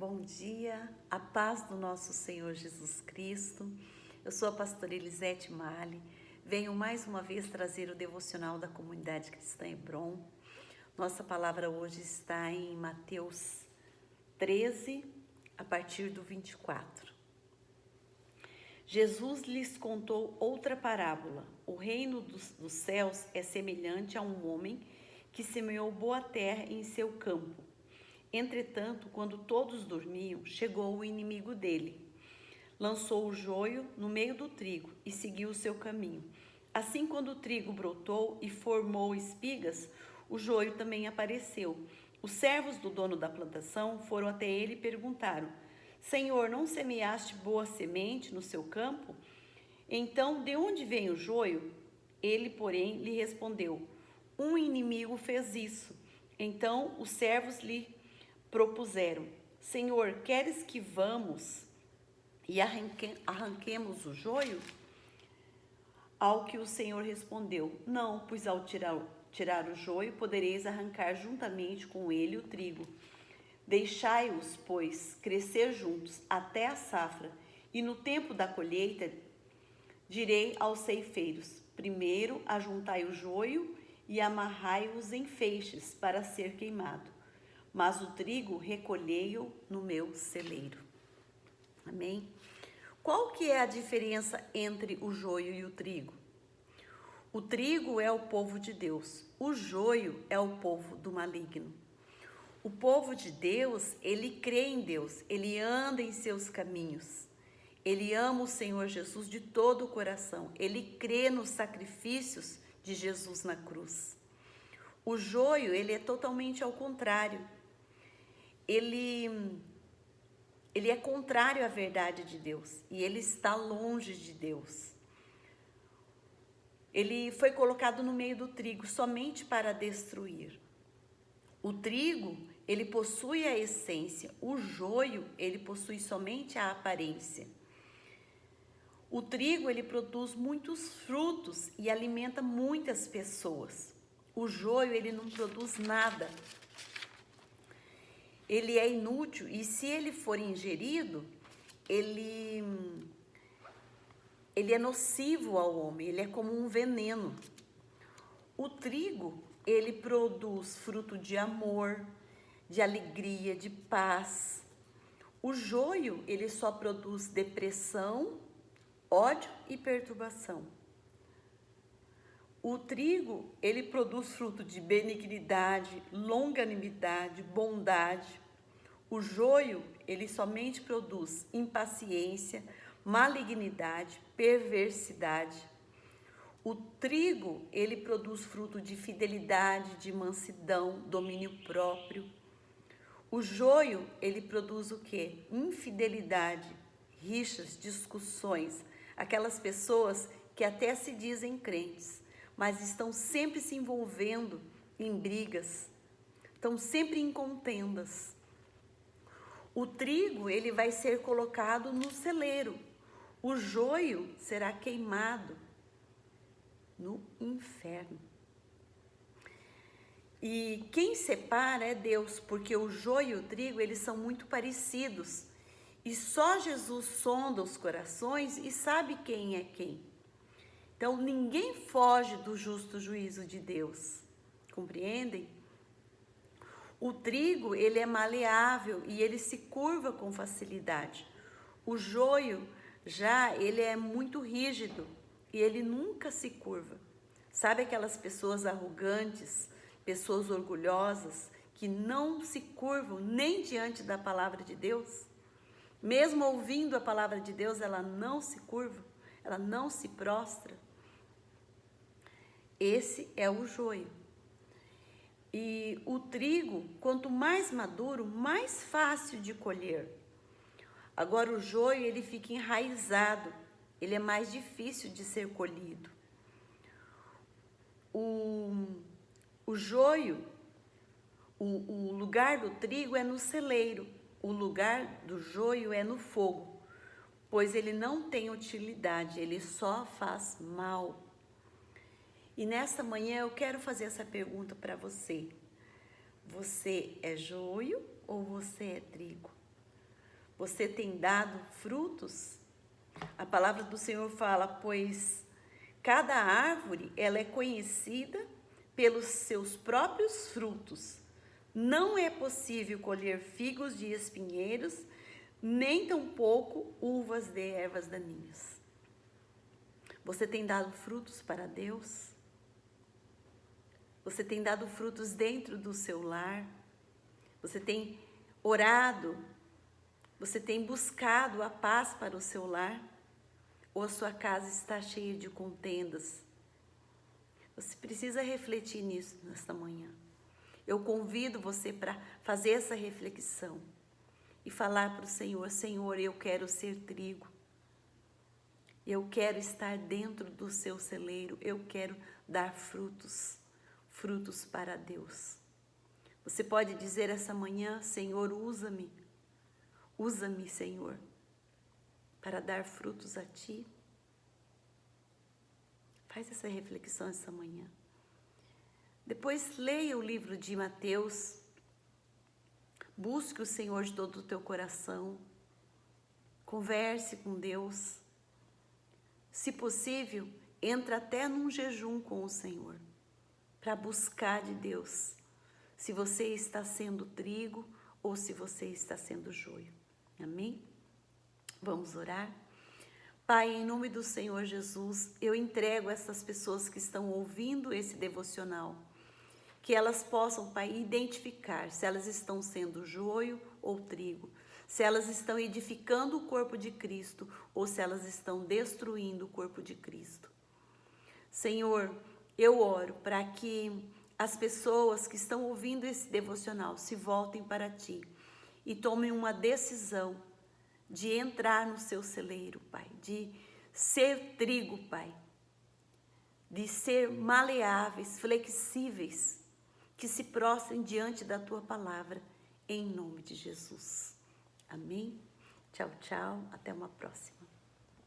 Bom dia, a paz do nosso Senhor Jesus Cristo. Eu sou a pastora Elisete Mali. Venho mais uma vez trazer o devocional da comunidade cristã Hebron. Nossa palavra hoje está em Mateus 13, a partir do 24. Jesus lhes contou outra parábola. O reino dos céus é semelhante a um homem que semeou boa terra em seu campo. Entretanto, quando todos dormiam, chegou o inimigo dele. Lançou o joio no meio do trigo e seguiu o seu caminho. Assim, quando o trigo brotou e formou espigas, o joio também apareceu. Os servos do dono da plantação foram até ele e perguntaram: Senhor, não semeaste boa semente no seu campo? Então, de onde vem o joio? Ele, porém, lhe respondeu: Um inimigo fez isso. Então, os servos lhe propuseram: Senhor, queres que vamos e arranquemos o joio? Ao que o Senhor respondeu: Não, pois ao tirar o joio, podereis arrancar juntamente com ele o trigo. Deixai-os, pois, crescer juntos até a safra, e no tempo da colheita direi aos ceifeiros: Primeiro ajuntai o joio e amarrai-os em feixes para ser queimado, mas o trigo recolhei-o no meu celeiro. Amém? Qual que é a diferença entre o joio e o trigo? O trigo é o povo de Deus, o joio é o povo do maligno. O povo de Deus, ele crê em Deus, ele anda em seus caminhos. Ele ama o Senhor Jesus de todo o coração, ele crê nos sacrifícios de Jesus na cruz. O joio, ele é totalmente ao contrário. Ele é contrário à verdade de Deus e ele está longe de Deus. Ele foi colocado no meio do trigo somente para destruir. O trigo, ele possui a essência, o joio, ele possui somente a aparência. O trigo, ele produz muitos frutos e alimenta muitas pessoas. O joio, ele não produz nada. Ele é inútil e se ele for ingerido, ele é nocivo ao homem, ele é como um veneno. O trigo, ele produz fruto de amor, de alegria, de paz. O joio, ele só produz depressão, ódio e perturbação. O trigo, ele produz fruto de benignidade, longanimidade, bondade. O joio, ele somente produz impaciência, malignidade, perversidade. O trigo, ele produz fruto de fidelidade, de mansidão, domínio próprio. O joio, ele produz o quê? Infidelidade, rixas, discussões. Aquelas pessoas que até se dizem crentes, mas estão sempre se envolvendo em brigas, estão sempre em contendas. O trigo, ele vai ser colocado no celeiro. O joio será queimado no inferno. E quem separa é Deus, porque o joio e o trigo, eles são muito parecidos. E só Jesus sonda os corações e sabe quem é quem. Então, ninguém foge do justo juízo de Deus. Compreendem? O trigo, ele é maleável e ele se curva com facilidade. O joio, já, ele é muito rígido e ele nunca se curva. Sabe aquelas pessoas arrogantes, pessoas orgulhosas, que não se curvam nem diante da palavra de Deus? Mesmo ouvindo a palavra de Deus, ela não se curva, ela não se prostra. Esse é o joio. E o trigo, quanto mais maduro, mais fácil de colher. Agora o joio, ele fica enraizado, ele é mais difícil de ser colhido. O joio, o lugar do trigo é no celeiro, o lugar do joio é no fogo, pois ele não tem utilidade, ele só faz mal. E nessa manhã eu quero fazer essa pergunta para você. Você é joio ou você é trigo? Você tem dado frutos? A palavra do Senhor fala, pois cada árvore, ela é conhecida pelos seus próprios frutos. Não é possível colher figos de espinheiros, nem tampouco uvas de ervas daninhas. Você tem dado frutos para Deus? Você tem dado frutos dentro do seu lar? Você tem orado? Você tem buscado a paz para o seu lar? Ou a sua casa está cheia de contendas? Você precisa refletir nisso nesta manhã. Eu convido você para fazer essa reflexão e falar para o Senhor: Senhor, eu quero ser trigo. Eu quero estar dentro do seu celeiro. Eu quero dar frutos, frutos para Deus. Você pode dizer essa manhã: Senhor, usa-me. Usa-me, Senhor, para dar frutos a Ti. Faz essa reflexão essa manhã. Depois leia o livro de Mateus. Busque o Senhor de todo o teu coração. Converse com Deus. Se possível, entra até num jejum com o Senhor, para buscar de Deus se você está sendo trigo ou se você está sendo joio. Amém? Vamos orar? Pai, em nome do Senhor Jesus, eu entrego essas pessoas que estão ouvindo esse devocional, que elas possam, Pai, identificar se elas estão sendo joio ou trigo, se elas estão edificando o corpo de Cristo ou se elas estão destruindo o corpo de Cristo. Senhor, eu oro para que as pessoas que estão ouvindo esse devocional se voltem para Ti e tomem uma decisão de entrar no seu celeiro, Pai, de ser trigo, Pai, de ser maleáveis, flexíveis, que se prostrem diante da Tua palavra, em nome de Jesus. Amém? Tchau, tchau. Até uma próxima.